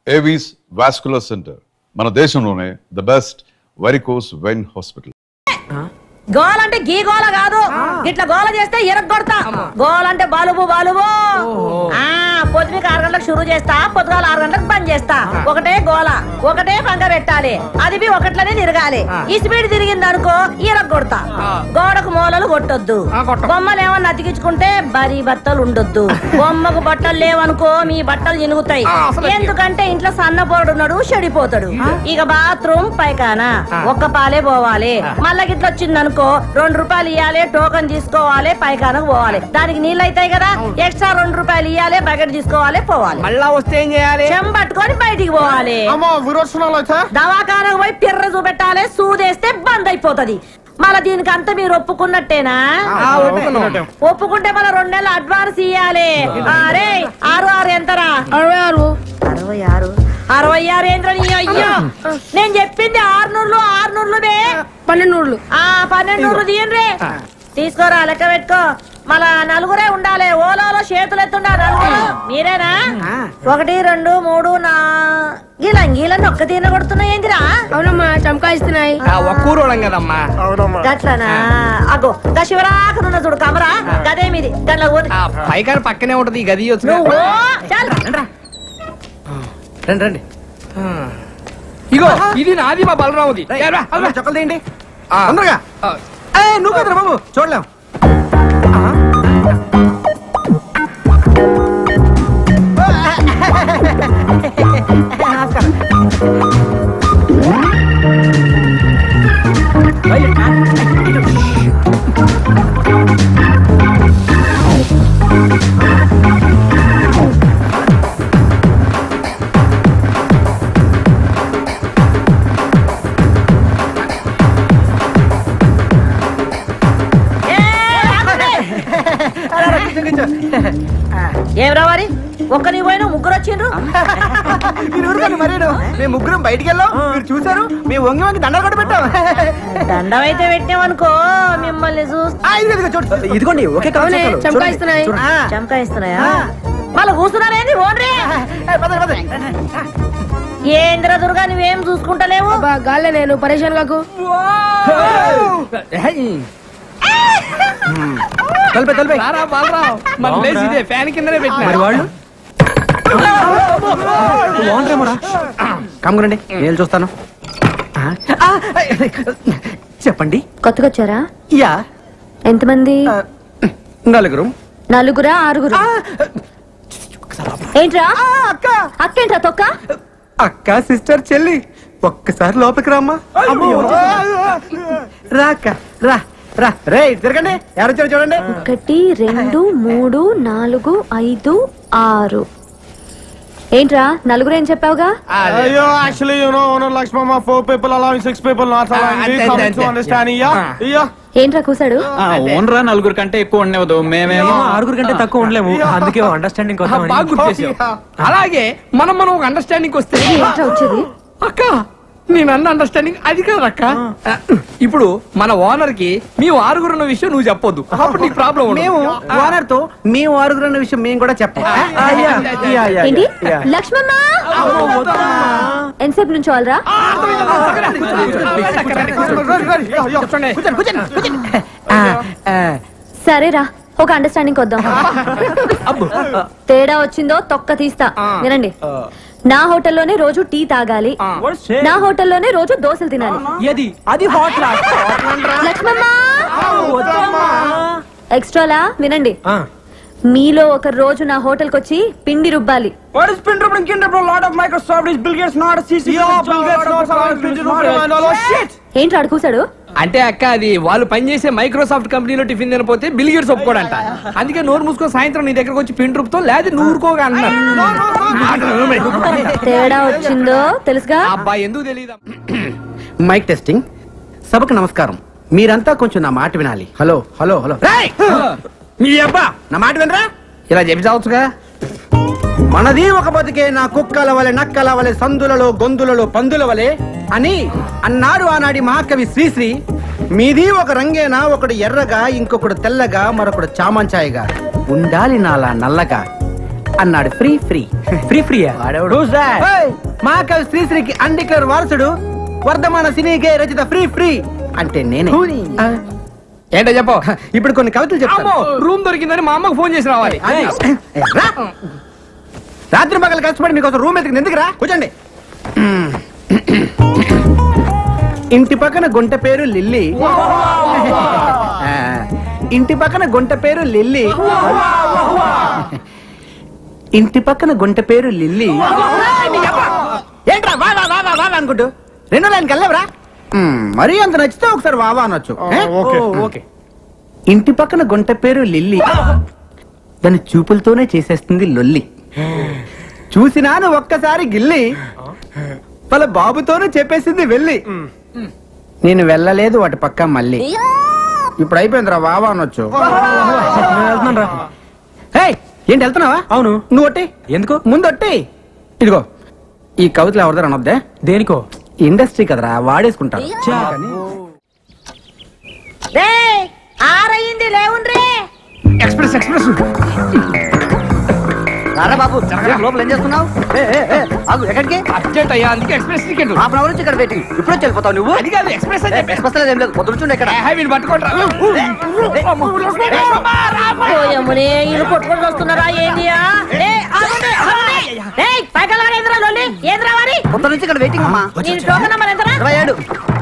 Avis vascular centre మన దేశంలోనే the best varicose vein hospital. Goal అంటే గీ గోల కాదు, ఇట్లా గోల చేస్తే ఎరగొడతా. గోల్ అంటే బాలుబు బాలుబు. పొద్దునకి 6 గంటలకు షురు చేస్తా, పొద్దుగాల 6 గంటలకు బంద్ చేస్తా. ఒకటే గోల, ఒకటే పంగ పెట్టాలి. అది ఒకట్లనే తిరగాలి. ఈ స్పీడ్ తిరిగింది అనుకో ఎరగొడతా. గోడకు మూలలు కొట్టొద్దు. బొమ్మలు ఏమన్నా అతికించుకుంటే బరీ బట్టలు ఉండొద్దు. బొమ్మకు బట్టలు లేవనుకో మీ బట్టలు చినుగుతాయి. ఎందుకంటే ఇంట్లో సన్నపోరుడున్నాడు, చెడిపోతాడు. ఇక బాత్రూమ్ పైకానా ఒక్క పాలే పోవాలి. మళ్ళా గిట్ల వచ్చిందనుకో 2 రూపాయలు ఇవ్వాలి, టోకన్ తీసుకోవాలి, పైకానకు పోవాలి. దానికి నీళ్ళు అవుతాయి కదా, ఎక్స్ట్రా 2 రూపాయలు ఇవ్వాలి, బకెట్ తీసుకోవాలి, పోవాలి. మళ్ళా వస్తే ఏం చేయాలి? చెంబట్టుకొని బయటికి పోవాలి. దవాఖానకు పోయి పిర్ర చూపెట్టాలి. సూదేస్తే బంద్ అయిపోతది. మళ్ళా దీనికి అంతా మీరు ఒప్పుకున్నట్టేనా? ఒప్పుకుంటే మన 2 నెలలు అడ్వాన్స్ ఇయ్యాలి. అరే 6 ఎంతరా? 66 ఏంద్రని? అయ్యో నేను చెప్పింది 600 బే. 1200. 1200 తీయండి. తీసుకోరా, లెక్క పెట్టుకో. మళ్ళా 4 ఉండాలి. ఓలో చేతులు ఎత్తుండా 4. మీరేనా? 1 2 3 4 గీలని ఒక్క తీన కొడుతున్నాయి ఏంటిరా? అవునమ్మా, చమకాయిస్తున్నాయి. ఒక్కూరోళం కదమ్మా. గట్లనా? అగో గా శివరాకనున్న చూడు కమరా, గదే మీది. గట్ల పైకారు పక్కనే ఉంటది ఈ గది. రండి రండి. ఇగో ఇది నాది, మా బలరాముది. చొక్కలు తీయండి తొందరగా. నువ్వు కదరా బాబు, చూడలేం. ఏం రావాలి? ఒక్క నీ పోయినా 3 వచ్చిండ్రు. మేము 3 బయటికి వెళ్ళాం, మీరు చూసారు. మేము వంగి వంగి దండలు కూడా పెట్టాం. దండం అయితే పెట్టామనుకో మిమ్మల్ని ఇదిగోండి. ఓకే, చమకాయిస్తున్నాయి. చమకాయిస్తున్నాయా? మళ్ళీ కూర్చున్నారేంది? ఓన్రే ఏంద్ర దుర్గా, నువ్వేం చూసుకుంటలేవు? గాల్లే నేను పరేషాన్ కాకు. ఫ్యాన్ కిందనే పెట్టిన వాళ్ళు కమ్మురండి, నేను చూస్తాను. చెప్పండి. కొత్తగా వచ్చారా? యా. ఎంతమంది? 4. 4, 6? ఏంట్రా అక్క? అక్కేంట్రా తొక్క? అక్క, సిస్టర్, చెల్లి. ఒక్కసారి లోపలికి రామ్మా. రా అక్క, రా రా. రే తిరగండి, ఎవరొచ్చారు చూడండి. 1 2 3 4 5 6. ఏంట్రా 4 ఏం చెప్పావుగా? అయ్యో, actually you know owner Lakshmamma 4 people allowing 6 people not allowing. We come to understand. Yeah. ఏంట్రా కూసాడు? ఓనరా 4 కంటే ఎక్కువ ఉండేవద్దు. మేమేమో 6 కంటే తక్కువ ఉండలేము. అందుకే అండర్స్టాండింగ్. బాగా గుర్తు చేసావు. అలాగే మనం ఒక అండర్స్టాండింగ్ వస్తే. ఏంట్రా వచ్చేది? అక్క, నేను అన్న అండర్స్టాండింగ్ అది కాదక్క. ఇప్పుడు మన ఓనర్ కి మీ 6 ఉన్న విషయం నువ్వు చెప్పొద్దు, అప్పుడు నీకు ప్రాబ్లం. మేము ఓనర్ తో మీ 6 అన్న విషయం మేము కూడా చెప్పాం. ఏంటి లక్ష్మమ్మ? ఎంతసేపు నుంచి వాళ్ళరా? సరేరా, ఒక అండర్స్టాండింగ్ వద్దాం. తేడా వచ్చిందో తొక్క తీస్తా. వినండి, నా హోటల్లోనే రోజు టీ తాగాలి, నా హోటల్లోనే రోజు దోశలు తినాలి. లక్ష్మమ్మ ఎక్స్ట్రాలా వినండి, మీలో ఒక రోజు నా హోటల్ కొచ్చి పిండి రుబ్బాలి. ఏంటి అడుగుసాడు? అంటే అక్క, అది వాళ్ళు పనిచేసే మైక్రోసాఫ్ట్ కంపెనీలో టిఫిన్ తినపోతే బిల్ గేట్స్ ఒప్పుకోడంట. అందుకే నోరు మూసుకొని సాయంత్రం నీ దగ్గరకు వచ్చి పిండి రుబ్బుతో, లేదా నువ్వు ఊరుకోగా అన్నారు. తేడా వచ్చిందో తెలుసుగా? అబ్బా, ఎందుకు తెలియదు. Mic testing. సభకు నమస్కారం. మీరంతా కొంచెం నా మాట వినాలి. Hello hello hello. మీ అబ్బా నా మాట వినరా? ఇలా చెప్పి చావచ్చుగా. మనది ఒక బతికే, నా కుక్కల వలె నక్కల వలె సందులలో గొంతులలో పందుల వలె అని అన్నాడు ఆనాడి మహాకవి శ్రీశ్రీ. మీది ఒక రంగేనా, ఒకడు ఎర్రగా, ఇంకొకడు తెల్లగా, మరొకడు చామంచాయగా, ఉండాలి నాలా నల్లగా అన్నాడు ఫ్రీ ఫ్రీ ఫ్రీ ఫ్రీయా ఏయ్, మహాకవి శ్రీశ్రీకి అన్డిక్లేర్ వారసుడు వర్ధమాన సినీ గేయ రచిత ఫ్రీ ఫ్రీ అంటే నేనే ఆ, ఏంటో చెప్పు. ఇప్పుడు కొన్ని కవితలు చెప్తాను అమ్మో రూమ్ దొరికిందని మా అమ్మకు ఫోన్ చేసి రావాలి. అది. రా. రాత్రి పగలు కష్టపడి మీకోసం రూమ్ ఎత్తుకుని ఎందుకురా కూర్చోండి ఇంటి పక్కన గుంట పేరు లిల్లీ ఆ, ఇంటి పక్కన గుంట పేరు లిల్లీ ఇంటి పక్కన గుంట పేరు లిల్లీ ఏంట్రా వా వా వా వా వా అనుకుంటూ రెండో లైన్కి వెళ్ళవరా మరీ అంత నచ్చితే ఒకసారి వావా అనొచ్చు ఏ? ఓకే. ఇంటి పక్కన గుంట పేరు లిల్లీ దాని చూపులతోనే చేసేస్తుంది లొల్లి చూసినాను ఒక్కసారి గిల్లి వాళ్ళ బాబుతోనే చెప్పేసింది వెళ్ళి నేను వెళ్ళలేదు వాటి పక్క మళ్ళీ ఇప్పుడు అయిపోయిందిరా వావా అనొచ్చు ఏయ్, ఏంటి వెళ్తున్నావా అవును. నువ్వు ఒట్టి ఎందుకు? ముందు ఒట్టి ఇదిగో ఈ కవితలు ఎవరిదారు అనొద్దే దేనికో ఇండస్ట్రీ కదరా వాడేసుకుంటారు రేయ్, ఆరయింది లేవుండ్రే. ఎక్స్ప్రెస్ ఎక్స్ప్రెస్ రారా బాబు లోపల ఏం చేస్తున్నావు ఎక్కడికి అర్జెంట్ అయ్యా అందుకే ఎక్స్ప్రెస్ టికెట్. హాఫ్ అవర్ నుంచి ఇక్కడ వెయిటింగ్ ఇప్పుడు వచ్చి వెళ్ళిపోతావు నువ్వు అది కాదు ఎక్స్ప్రెస్ అని చెప్పి. ఎక్స్ప్రెస్ ఏం లేదు పొద్దున ఇక్కడ వీళ్ళు పట్టుకోండి ఓయమ్మనే, వీళ్ళు కొట్టుకొని వస్తున్నారా ఏందియా? ఏయ్, ఆగండి, ఆగండి. ఏయ్, పైకి వెళ్ళగానే ఏందిరా లొల్లి? ఏందిరా వారి? పొద్దున నుంచి ఇక్కడ వెయిటింగ్ అమ్మా నీ టోకెన్ నంబర్ ఎంతరా? 27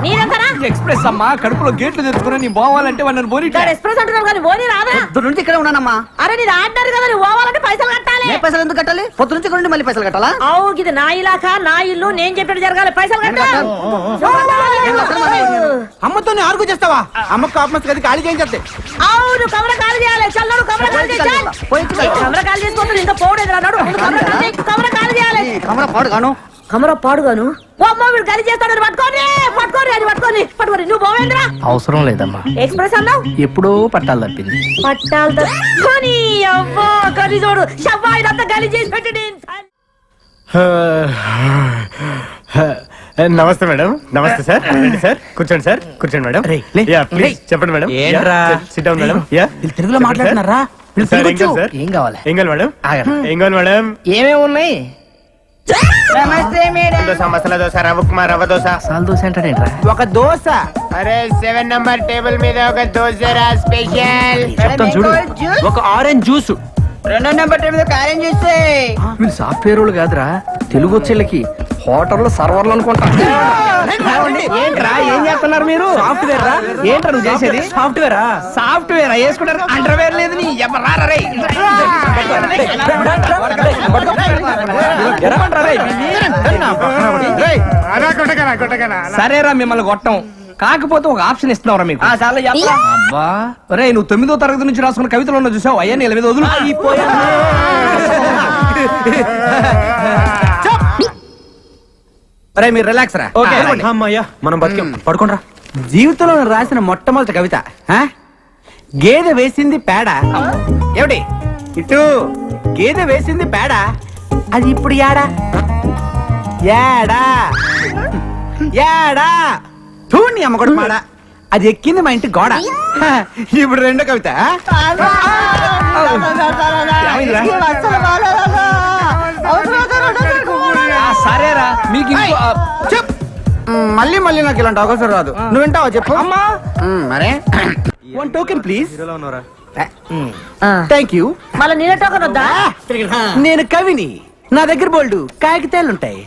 నీదెంతరా? ఎక్స్ప్రెస్ అమ్మా కడుపులో గేట్లు తెచ్చుకుని నీ పోవాలంటే వాళ్ళని బోని ఇక్కడ ఎక్స్ప్రెస్ అంటున్నారు కానీ ఓని రాదా? పొద్దున నుంచి ఇక్కడే ఉన్నానమ్మా అరే నీది ఆర్డర్ కదా, నువ్వు పోవాలంటే పైసలు కట్టాలి. ఏ పైసలు ఎందుకు కట్టాలి పొద్దున నుంచి ఇక్కడ నుండి మళ్ళీ పైసలు కట్టాలా అవు ఇది నా ఇలాకా, నా ఇల్లు, నేను చెప్పినట్టు జరగాలి. పైసలు కట్టాలి. అమ్మతో ఆర్గు చేస్తావా అమ్మకు కాపమస్ గది ఖాళీ చేయించే అవును, కమర కాలు చేయాలి. చల్లడు కమర కాలు చేయాలి. కమర కాలు చేసుకుంటారు ఇంకా పోవడేది రాడు. కమర కాలు చేయాలి. కమరా పాడు గాను కమర పాడుగాను. ఓ అమ్మ వీడు గది చేస్తాడు. పట్టుకోని పట్టుకోని అది పట్టుకోని పట్టుకోని. నువ్వు పోవేంద్రా? అవసరం లేదమ్మా, ఎక్స్ప్రెస్ అన్నావు, ఎప్పుడో పట్టాలు తప్పింది. పట్టాలు తక్కుని అవ్వా గది చూడు. షవ్వా ఇదంతా గలి చేసి పెట్టి నమస్తే మేడం. నమస్తే సార్. రండి సార్, కూర్చోండి సార్, కూర్చోండి మేడం. యా, ప్లీజ్ చెప్పండి madam. SIT down madam. Yeah, తెలుగులో మాట్లాడుతున్నారా సార్, ఏం కావాలి సార్? ఏం కావాలి? ఏం కావాలి మేడం? ఏం కావాలి మేడం? ఏమేమి ఉన్నాయి? నమస్తే మేడం. దోశ, మసాలా దోశ, రవ్వ ఉప్మా, రవ్వ దోశ. సాల్ దోశ అంటాడేంట్రా? ఒక దోశ అరే 7 నంబర్ టేబుల్ మీద ఒక దోశ రా స్పెషల్. చెప్తాను చూడు. ఒక orange juice 2 number table carriage చేస్తే వీళ్ళు సాఫ్ట్వేర్ వాళ్ళు కాదురా, తెలుగు వచ్చేళ్ళకి హోటల్లో సర్వర్లు అనుకుంటా. ఏంట్రా ఏం చేస్తున్నారు మీరు? సాఫ్ట్వేర్ రా. ఏంట్రా నువ్వు చేసేది? సాఫ్ట్వేరా? సాఫ్ట్వేర్ వేసుకుంటారు, అండర్వేర్ లేదు. నీ ఎవరారా రే? సరేరా మిమ్మల్ని కొట్టం, కాకపోతే ఒక ఆప్షన్ ఇస్తున్నావురా మీకు. అబ్బా రే, నువ్వు 9వ తరగతి నుంచి రాసుకున్న కవితలు ఉన్న చూసావు, అయ్యా నీ 8 వదులు. అరే మీరు రిలాక్స్ రా అమ్మయ్యా మనం బతికాం. పడుకోండి రా. జీవితంలో నేను రాసిన మొట్టమొదటి కవిత ఆ? గేదె వేసింది పేడ. ఏమిటి ఇటు గేదె వేసింది పేడ, అది ఇప్పుడు యాడా యాడా యాడా తూని అమ్మగొడు మాడ, అది ఎక్కింది మా ఇంటి గోడ. హ, ఇప్పుడు రెండో కవిత సరేరా మీకు ఇంకో చెప్ మళ్ళీ మళ్ళీ నాకు ఇలాంటి అవకాశం రాదు. నువ్వు వింటావా చెప్పు. అమ్మా మరే 1 టోకెన్ ప్లీజ్. ఆ, థ్యాంక్ యూ. మళ్ళీ నీళ్ళ టోకెన్ వద్దా? నేను కవిని, నా దగ్గర బోల్డు కాగితాలుంటాయి.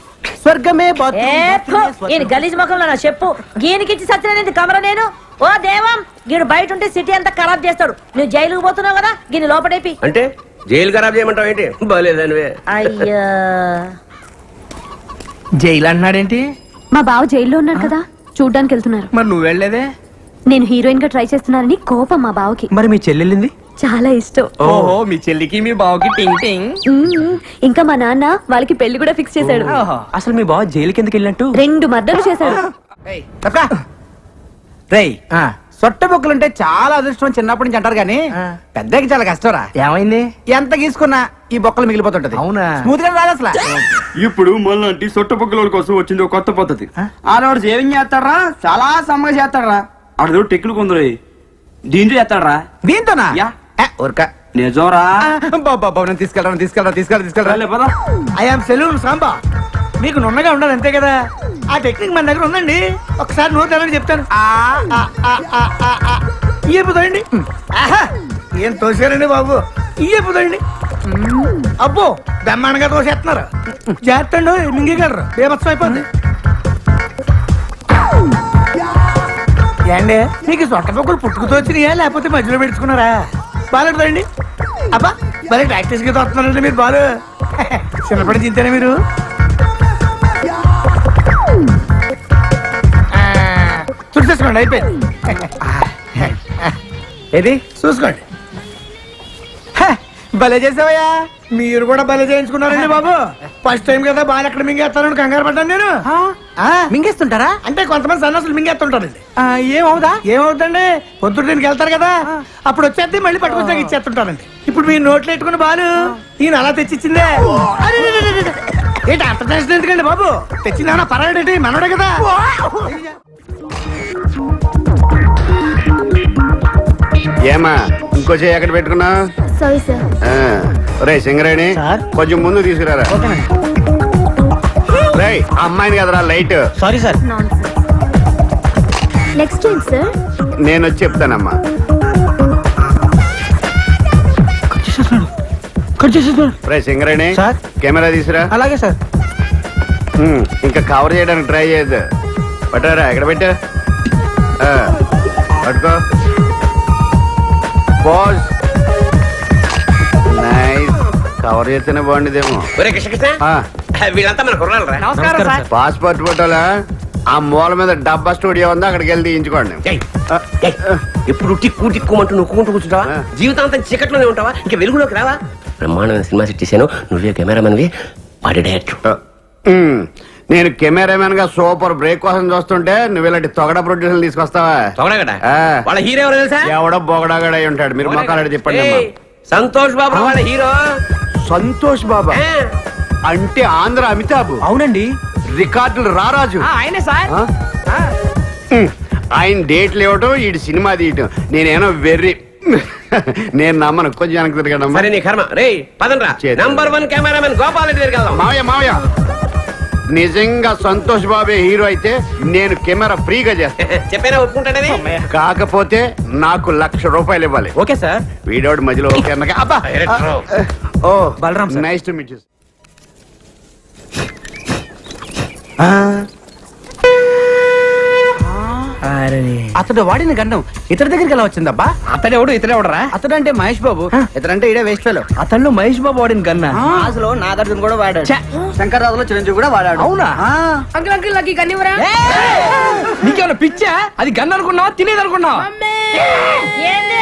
స్వర్గమే ఏ ఫు, ఈయన గలీజ్ ముఖంలో నా చెప్పు గీనికిచ్చి సత్యనేది కమర నేను. ఓ దేవం, గీడు బయట ఉంటే సిటీ అంతా ఖరాబ్ చేస్తాడు. నువ్వు జైలుకు పోతున్నావు కదా, గీని లోపడేపి. అంటే జైలు ఖరాబ్ చేయమంటావు ఏంటి? బాలేదనివే. అయ్యా జైలు అంటున్నాడేంటి? మా బావ జైల్లో ఉన్నాడు కదా, చూడ్డానికి వెళ్తున్నారు. మరి నువ్వు వెళ్ళలేదే? నేను హీరోయిన్ గా ట్రై చేస్తున్నానని కోపం మా బావకి. మరి మీ చెల్లెళ్ళింది? చాలా ఇష్టం. ఓహో, మీ చెల్లికి మీ బావకి టింగ్ టింగ్. ఇంకా మా నాన్న వాళ్ళకి పెళ్లి కూడా ఫిక్స్ చేశాడు. అసలు మీ బావ జైలుకి ఎందుకు వెళ్ళినట్టు? 2 మర్డర్లు చేశాడు. రేయ్ సొట్ట బొక్కలుంటే చాలా అదృష్టం చిన్నప్పటి నుంచి అంటారు కానీ పెద్దకి చాలా కష్టంరా. ఏమైంది? ఎంత గీసుకున్నా ఈ బొక్కలు మిగిలిపోతుంటది. అవునా? స్మూత్ గా రాదు అసలు. ఇప్పుడు మళ్ళీ సొట్టపొక్కల కోసం వచ్చింది ఒక కొత్త పద్ధతి. ఆడవాడు సేవింగ్ చేస్తాడరా, చాలా సమ్మగా చేస్తాడరా. ఆడదో టెక్లు కొందరు దీంతో చేస్తాడరా. దీంతోనా? యా. ఊరక నిజంరా బాబా నేను తీసుకెళ్ళరా ఐఎమ్ సెలూన్ సాంబా మీకు నున్నగా ఉండాలి అంతే కదా ఆ టెక్నిక్ మన దగ్గర ఉందండి ఒకసారి నోరు తెరని చెప్తాను ఇయ్యపోతాయండి ఏం తోసారండి బాబు ఇయ్యపోతాయండి అబ్బో బ్రహ్మాండంగా తోసేస్తున్నారు చేస్తండు మింగగలరు బేమత్సం అయిపోద్ది ఏండి మీకు సొట్ట పొక్కులు పుట్టుకుతో వచ్చినాయా లేకపోతే మధ్యలో పెట్టుకున్నారా బాగాలేదండి అబ్బా భలే ప్రాక్టీస్ గా తోస్తున్నారండి మీరు బాలు చిన్నప్పటి చింతేనా మీరు చూసేసుకోండి అయిపోయింది ఏది చూసుకోండి భలే చేసావయ్యా మీరు కూడా భలే చేయించుకున్నారండి బాబు ఫస్ట్ టైం కదా బాగా ఎక్కడ మింగేస్తానని కంగారు పడ్డాను నేను మింగేస్తుంటారా అంటే కొంతమంది సన్నాసులు మింగేస్తుంటారండి ఏమవుదా ఏమవుతుందండి పొద్దున్న దీనికి వెళ్తారు కదా అప్పుడు వచ్చేది మళ్ళీ పట్టుకొచ్చాక ఇచ్చేస్తుంటారండి ఇప్పుడు మీరు నోట్లు పెట్టుకుని బాలు ఈయన అలా తెచ్చిచ్చిందే అరే, అరే, అరే, అరే. ఏంటి అంత చేసిన ఎందుకండి బాబు తెచ్చిందేమన్నా పర్వాలేదేంటి మనోడే కదా ఏమా ఇంకో చేయి ఎక్కడ పెట్టుకున్నా సారీ సార్. రే సింగరేణి కొంచెం ముందు తీసుకురారా రే అమ్మాయిని కదరా లైట్ సారీ సార్ నెక్స్ట్ ఏంటి సార్? నేను వచ్చి చెప్తానమ్మా రే సింగరేణి సార్. కెమెరా తీసురా అలాగే సార్ ఇంకా కవర్ చేయడానికి ట్రై చేయొద్దు పట్టారా ఎక్కడ పెట్టా పట్టుకో బాస్ నైస్ కవర్ చేస్తేనే బాగుండేదేమో వీళ్ళంతా మన కుర్రాలరా నమస్కారం సార్ పాస్పోర్ట్ ఫోటోలా ఆ మూల మీద డబ్బా స్టూడియో ఉంది అక్కడికి వెళ్ళి తీయించుకోండి ఎప్పుడు టిక్కు టిక్కుమంటూ నొక్కుంటూ కూర్చుంటావా జీవితాంతం చీకట్లోనే ఉంటావా ఇంకా వెలుగులోకి రావా బ్రహ్మాండమైన సినిమా సెట్ చేశాను నువ్వే కెమెరామెన్వి వాడి డైరెక్టర్ నేను కెమెరామెన్ గా సూపర్ బ్రేక్ కోసం చూస్తుంటే నువ్వు ఇలాంటి తొగడ ప్రొడ్యూసర్ తీసుకొస్తావా తొగడగడా ఆ. వాళ్ళ హీరో ఎవరో తెలుసా ఎవడో బొగడాగడ అయి ఉంటాడు మీరు మొక్కలు చెప్పండి అమ్మా. ఏయ్, సంతోష్ బాబు వాళ్ళ హీరో సంతోష్ బాబా ఆ. అంటే ఆంధ్ర అమితాబ్ అవునండి రికార్డులు రారాజు ఆయనే సార్ ఆ? ఆయన డేట్లు ఇవ్వటం ఈ సినిమా తీయటం నేనేమో వెర్రి నేను నమ్మను కొంచెం వెనక్కి తిరగడమ్మా సరే నీ కర్మ రే పదండ్రా చేద్దాం. నంబర్ 1 కెమెరామెన్ గోపాల్ రెడ్డి దగ్గరికి వెళ్దాం మావయ్య మావయ్య నిజంగా సంతోష్ బాబే హీరో అయితే నేను కెమెరా ఫ్రీగా చేస్తాను చెప్పేనా ఒప్పుకుంటాడని కాకపోతే నాకు ₹1,00,000 ఇవ్వాలి ఓకే సార్ వీడోడు మధ్యలో ఓకే అన్నగా అబ్బా ఓ Balaram sir. Nice to meet you అతడు వాడిన గండం ఇతడి దగ్గరికి ఎలా వచ్చిందబ్బా అతడెవడు ఇతడెవడరా అతడు అంటే మహేష్ బాబు ఇతడంటే ఇడే వేస్ట్ ఫెలో అతను మహేష్ బాబు వాడిన గన్నా అసలు నాగార్జున కూడా వాడాడు ఛే. శంకర్రాజులో చిరంజీవి కూడా వాడాడు అవునా అంకుల్ అంకుల్ నాకు ఈ కన్నివరా నీకేమైనా పిచ్చా అది గన్ అనుకున్నావా తినేది అనుకున్నావా ఏంది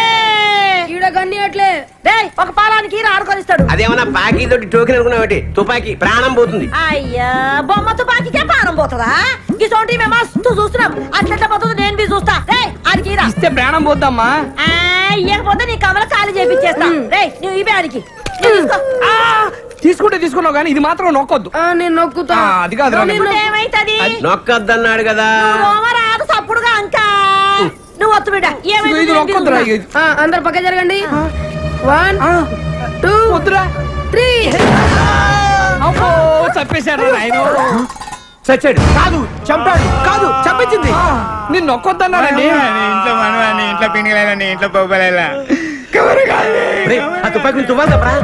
ఈడ కన్ని అట్లే డేయ్ ఒక పాలానికి ఆడుకొనిస్తాడు అదేమన్నా బాకీ తోటి టోకెన్ అనుకున్నావు తుపాకీ ప్రాణం పోతుంది అయ్యా బొమ్మ తుపాకీకే పానం పోతుందా ఇసోంటి మేము మస్తు చూస్తున్నాం అట్లెట్లా పోతుంది నేను బి చూస్తా రేయ్ ఆడికి రా ఇస్తే ప్రాణం పోద్దమ్మా ఇవ్వకపోతే నీ కమల ఖాళీ చేపించేస్తా రేయ్ నువ్వు ఇవే ఆడికి నువ్వు తీసుకో. తీసుకుంటే తీసుకున్నావు కానీ ఇది మాత్రం నొక్కొద్దు నేను నొక్కుతా అది కాదు ఇప్పుడు ఏమైతది నొక్కద్దన్నాడు కదా రాదు తప్పుడుగా అంకా నువ్వు వత్తు బిడ్డ ఇది నొక్కొద్దురా ఏమైంది ఇది. అందరు పక్క జరగండి 1 2 వద్దురా 3 అమ్మో చంపేశాడు నాయనో చచ్చాడు కాదు చంపాడు కాదు చంపించింది నిన్ను నొక్కొద్దన్నాడండి ఇంట్లో మనవాణి ఇంట్లో పిండిలేదని ఇంట్లో పోగలేలా రేయ్, ఆ తుపాకీని తువ్వాలి తప్పరా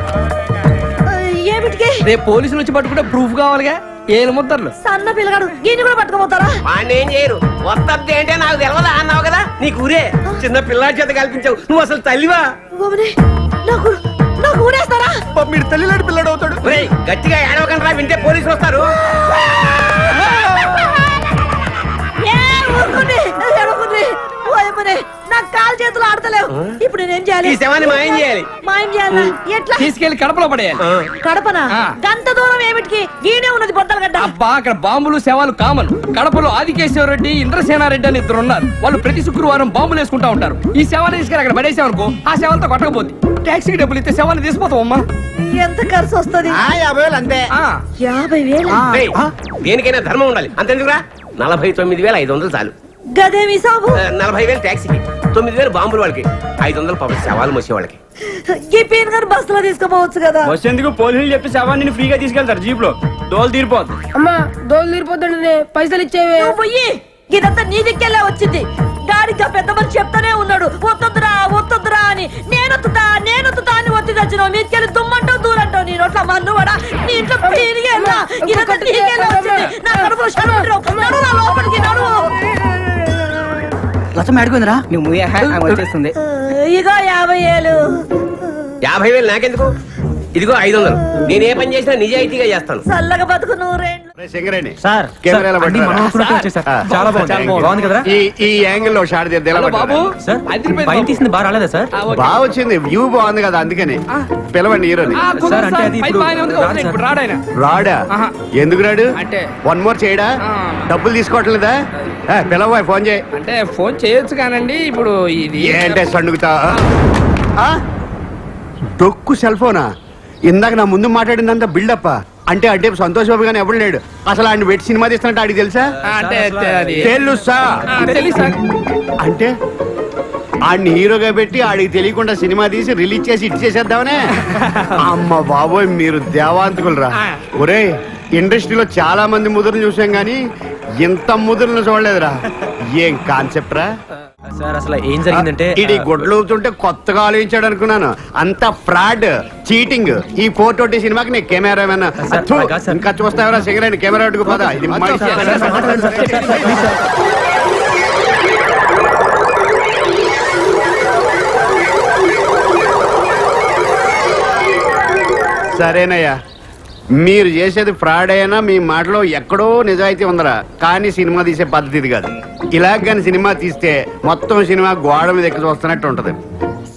ఏమిటికి రేపు పోలీసులు వచ్చి పట్టుకుంటే ప్రూఫ్ కావాలిగా ఏలు ముద్దర్లు సన్న పిల్లగాడు దీన్ని కూడా పట్టుకోపోతారా వాడిని ఏం చేయరు వస్తద్ది అంటే నాకు తెలవదా అన్నావు కదా నీకు ఊరే చిన్న పిల్లాడి చేత కల్పించావు నువ్వు అసలు తల్లివా ఓమనే, నాకు నాకు ఊడేస్తారా మీరు తల్లిలాంటి పిల్లడు అవుతాడు రేయ్, గట్టిగా ఏడవకండి రా వింటే పోలీసులు వస్తారు ఏ ఊరుకోండి, ఏడవకండి. ఓయమ్మనే, నాకు కాలు చేతులు ఆడతలేవు ఇప్పుడు నేనేం చేయాలి ఈ శవాన్ని మాయం చేయాలి మాయం చేయాలా ఎట్లా తీసుకెళ్లి కడపలో పడేయాలి కడపనా ఆ. గంత దూరం ఏమిటికి గీనే ఉన్నది బొద్దలగడ్డ అబ్బా అక్కడ బాంబులు శవాలు కామన్ కడపలో ఆదికేశ్వరరెడ్డి ఇంద్రసేనారెడ్డి అని ఇద్దరు ఉన్నారు వాళ్ళు ప్రతి శుక్రవారం బాంబులు వేసుకుంటా ఉంటారు ఈ శవాన్ని తీసుకెళ్ళి అక్కడ పడేసామనుకో ఆ శవాలతో కొట్టకపోద్ది టాక్సీకి డబ్బులు ఇస్తే శవాన్ని తీసిపోతాం అమ్మా ఎంత ఖర్చు వస్తుంది 50,000 అంతే 50,000 రేయ్, దేనికైనా ధర్మం ఉండాలి అంతెందుకురా 49,500 చాలు గదేమి సాబు 40,000 ట్యాక్సీకి 9,000 బాంబులు వాళ్ళకి, 500 పాపం శవాలు మోసే వాళ్ళకి. ఈ పీన్ గారు బస్సులో తీసుకుపోవచ్చు కదా. బస్ ఎందుకు, పోలీసులు చెప్పి శవాన్ని ఫ్రీగా తీసుకెళ్తారు జీప్ లో, దోలు తీరిపోద్దు. అమ్మా దోలు తీరిపోతుండే పైసలు ఇచ్చేవే. నువ్వు పోయి ఇదంతా నీ దిక్కెళ్ళే వచ్చింది. గాడికి ఆ పెద్ద మనిషి చెప్తానే ఉన్నాడు వస్తుందిరా అని. నేనొత్తుతా అని ఒత్తి తెచ్చినావు. మీకెళ్ళి దుమ్మంటావు దూరంటావు. నీ నోట్ల మన్ను కూడా నీ ఇంట్లో పీరిగేలా ఇదంతా నీకెళ్ళే వచ్చింది. నా కడుపులో నడువు లోపలికి నడువు. లచ్చం ఆడుకుందిరా, నువ్వు వచ్చేస్తుంది. ఇగో 50,000. 50,000 నాకెందుకు? ఇదిగో 500. నేను ఏ పని చేసినా నిజాయితీగా చేస్తాను. చల్లగా బతుకు నూరేళ్ళు. సింగరేణి సార్ కెమెరాలో చాలా బాగుంది కదా. ఈ యాంగిల్ లో షాట్ బాబు సార్, బయట తీసింది బాగా రాలేదా సార్? బాగా వచ్చింది, వ్యూ బాగుంది కదా, అందుకని పిలవండి హీరోని. సార్ అంటే అది ఇప్పుడు రాడా? ఎందుకు రాడు? అంటే 1 మోర్ చేయడా? డబ్బులు తీసుకోవట్లేదా? పిలవ, ఫోన్ చేయి. అంటే ఫోన్ చేయొచ్చు కానండి, ఇప్పుడు ఇది ఏంటే సండుగుతా? డొక్కు సెల్ ఫోనా? ఇందాక నా ముందు మాట్లాడిందంత బిల్డప్ అంటే అంటే సంతోష్ బాబు గానీ ఎవడు లేడు. అసలు ఆయన వెట్టి సినిమా తీస్తున్నట్టు ఆడికి తెలుసా? తెలుసా? అంటే ఆడిని హీరోగా పెట్టి ఆడికి తెలియకుండా సినిమా తీసి రిలీజ్ చేసి ఇటు చేసేద్దామనే? అమ్మ బాబోయ్, మీరు దేవాంతకులరా. ఒరే, ఇండస్ట్రీలో చాలా మంది ముదురుని చూసాం గానీ ఇంత ముదురుని చూడలేదురా. ఏం కాన్సెప్ట్ రా సార్? అసలు ఏం జరిగిందంటే ఇది గొడ్లుతుంటే కొత్తగా ఆలోచించాడు అనుకున్నాను. అంత ఫ్రాడ్, చీటింగ్. ఈ 420 సినిమాకి నేను కెమెరామెన్. ఇంకా చూస్తావరా సిగరెట్ కెమెరా అడ్డుకు పదా. ఇది సరేనయ్యా, మీరు చేసేది ఫ్రాడ్ అయినా మీ మాటలో ఎక్కడో నిజాయితీ ఉందరా. కానీ సినిమా తీసే పద్ధతి ఇది కాదు. ఇలాగ కానీ సినిమా తీస్తే మొత్తం సినిమా గోడ మీద ఎక్కి చూస్తున్నట్టు ఉంటది.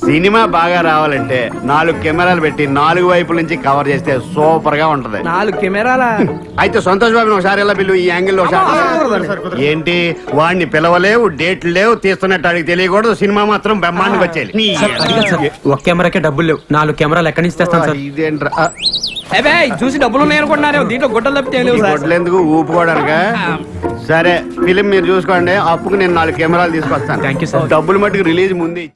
సినిమా బాగా రావాలంటే 4 కెమెరాలు పెట్టి 4 వైపుల నుంచి కవర్ చేస్తే సూపర్ గా ఉంటది. 4 కెమెరాల అయితే సంతోష్ బాబు ఒకసారి ఎలా పిలువు, ఈ యాంగిల్ లో ఏంటి? వాడిని పిలవలేవు, డేట్లు లేవు, తీస్తున్నట్టు అడిగి తెలియకూడదు. సినిమా మాత్రం బ్రహ్మాండంగా వచ్చేది. ఒక కెమెరాకే డబ్బులు లేవు, 4 కెమెరాలు ఎక్కడి నుంచి తెస్తాను సార్? ఇదేంట్రా? చూసి డబ్బులు ఉన్నాయి అనుకుంటున్నారు, దీంట్లో గుడ్డలు తప్పితే గొడ్లెందుకు ఊపుకోవడానిక? సరే, ఫిలిం మీరు చూసుకోండి. అప్పుకు నేను 4 కెమెరాలు తీసుకొస్తాను. Thank you sir. డబ్బులు మట్టుకు రిలీజ్ ముందు.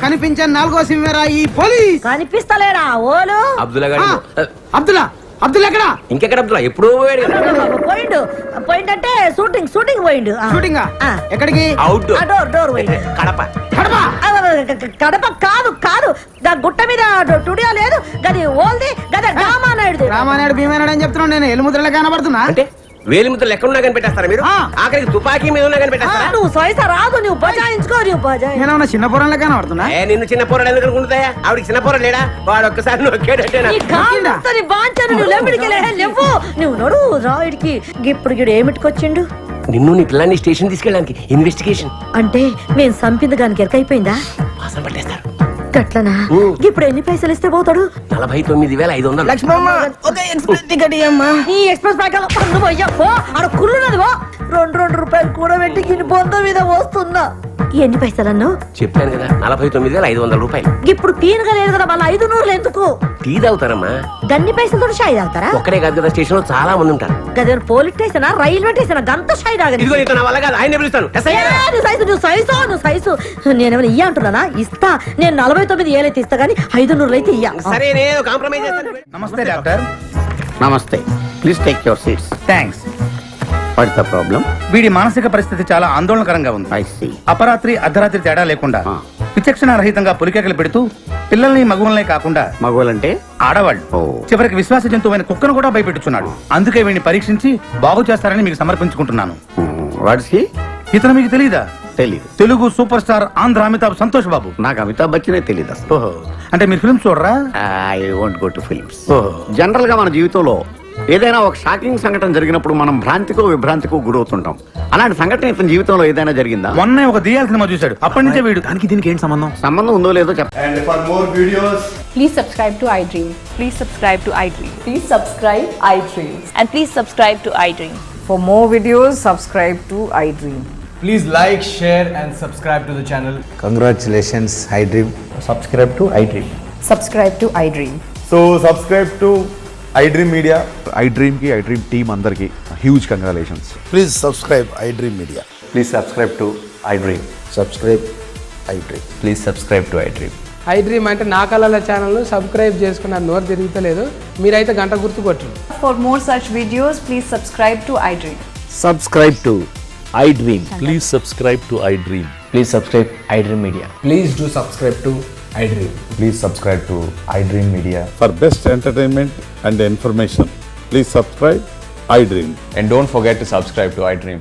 కనిపించే 4వ సింహరా ఈ పోలీస్. కనిపిస్తలేరా ఓలు? అబ్దుల్లా గారు. అబ్దుల్లా ఎక్కడ? ఇంకెక్కడ అబ్దుల్లా? ఎప్పుడో పోయాడు కదా. పోయిండంటే షూటింగ్ పోయిండు. షూటింగ్ ఎక్కడికి? అవుట్ డోర్ పోయిండు. కడప. కడప కాదు దాని గుట్ట మీద స్టూడియో లేదు. గది ఓల్ది గది రామానాయుడు భీమానాయుడు అని చెప్తున్నాను నేను. ఎలుముద్రలో కనబడుతున్నా అంటే వేలి ముద్దలు ఎక్కడ ఉన్నా కనిపెట్టేస్తారా మీరు? ఆఖరికి తుపాకీ మీద ఉన్నా కనిపెట్టేస్తారా? నువ్వు సైస రాదు, నువ్వు బజాయించుకో. నేనేమన్నా చిన్న పొరంలో కనబడుతున్నా? నిన్ను చిన్న పోరాడు ఎందుకు అనుకుంటాయా? ఆవిడకి చిన్న పోరాడు లేడా? వాడు ఒక్కసారి నువ్వు నడు రాయుడికి. ఇప్పుడు గిడు ఏమిటికొచ్చిండు? నిన్ను నీ పిల్లాన్ని స్టేషన్ తీసుకెళ్ళడానికి ఇన్వెస్టిగేషన్. అంటే మేము సంపింది దానికి ఎరకైపోయిందా? వాసన పట్టేస్తారు. గట్లనా? ఇప్పుడు ఎన్ని పైసలు ఇస్తే పోతాడు? 49,500. లక్ష్మమ్మ ఒక ఎక్స్ప్రెస్ టికెట్ ఇయ్యమ్మా. ఈ ఎక్స్ప్రెస్ బ్యాగ్ పండు అయ్యా పో. ఆడ కుళ్ళున్నది పో. 2 రూపాయలు కూడా పెట్టి గిని బొంద మీద వస్తున్నా. ఎన్ని పైసలన్ను? చెప్పాను కదా, 49,500 రూపాయలు. ఇప్పుడు పీనుగా లేదు కదా, మళ్ళీ 500 ఎందుకు? టీ తాగుతారమ్మా. గన్ని పైసలతో షాయి తాగుతారా? ఒక్కడే కాదు కదా, స్టేషన్ లో చాలా మంది ఉంటారు. గదే పోలీస్ స్టేషన్, రైల్వే స్టేషన్, గంత షాయి తాగదు. ఇదిగో ఇతను నా వల్ల కాదు, ఆయన పిలుస్తాను. నువ్వు సైజు నేనేమైనా ఇయ్య అంటున్నానా? ఇస్తా. నేను 49,000 ఇస్తా గానీ 500 అయితే ఇయ్య. సరే, నేను కాంప్రమైజ్ చేస్తాను. నమస్తే డాక్టర్. నమస్తే, please take your seats. Thanks. What's the problem? వీడి మానసిక పరిస్థితి చాలా ఆందోళనకరంగా ఉంది. I see. అపరాత్రి అర్ధరాత్రి తేడా లేకుండా విచక్షణ రహితంగా పులికేకలు పెడుతూ పిల్లల్ని మగువల్నే కాకుండా మగవాళ్ళంటే ఆడవాళ్ళు చివరికి విశ్వాస జంతువైన కుక్కను కూడా భయపెట్టుచున్నాడు. అందుకే వీడిని పరీక్షించి బాగు చేస్తారని మీకు సమర్పించుకుంటున్నాను. వాట్స్ హి? ఇతను మీకు తెలీదా? తెలీదు. Telugu super star Andhra Amitabh Santosh Babu. నాకు అమితాబ్ బచ్చనే తెలీదు అసలు. ఓహో, అంటే మీరు ఫిల్మ్స్ చూడరా? I won't go to films. General గా మన జీవితంలో ఏదైనా ఒక షాకింగ్ సంఘటన జరిగినప్పుడు మనం భ్రాంతికో విభ్రాంతికో గురవుతుంటాం. అలాంటి సంఘటన ఇతని జీవితంలో ఏదైనా జరిగిందా? మొన్నే ఒక దియాల సినిమా చూశాడు. అప్పటి నుంచే వీడు దానికి దీనికి ఏంటి సంబంధం ఉందో లేదో చెప్ప. Please subscribe to iDream. Please subscribe to iDream. Please subscribe iDream. And please subscribe to iDream. For more videos, subscribe to iDream. Please like, share and subscribe to the channel. Congratulations, iDream. Subscribe to iDream. Subscribe to iDream. So subscribe to iDream media. IDream team అందరికి huge congratulations. Please subscribe iDream media. Please subscribe to iDream. Subscribe iDream. Please subscribe to iDream. IDream అంటే నా కళల channel subscribe చేసుకున్న నోరు తిరుగుతలేదు, మీరైతే గంట గుర్తు కొట్టు. For more such videos, please subscribe to iDream. Subscribe to iDream. Please subscribe to iDream. Please subscribe iDream media. Please do subscribe to iDream. Please subscribe to iDream media. For best entertainment and information please subscribe I dream. And don't forget to subscribe to iDream.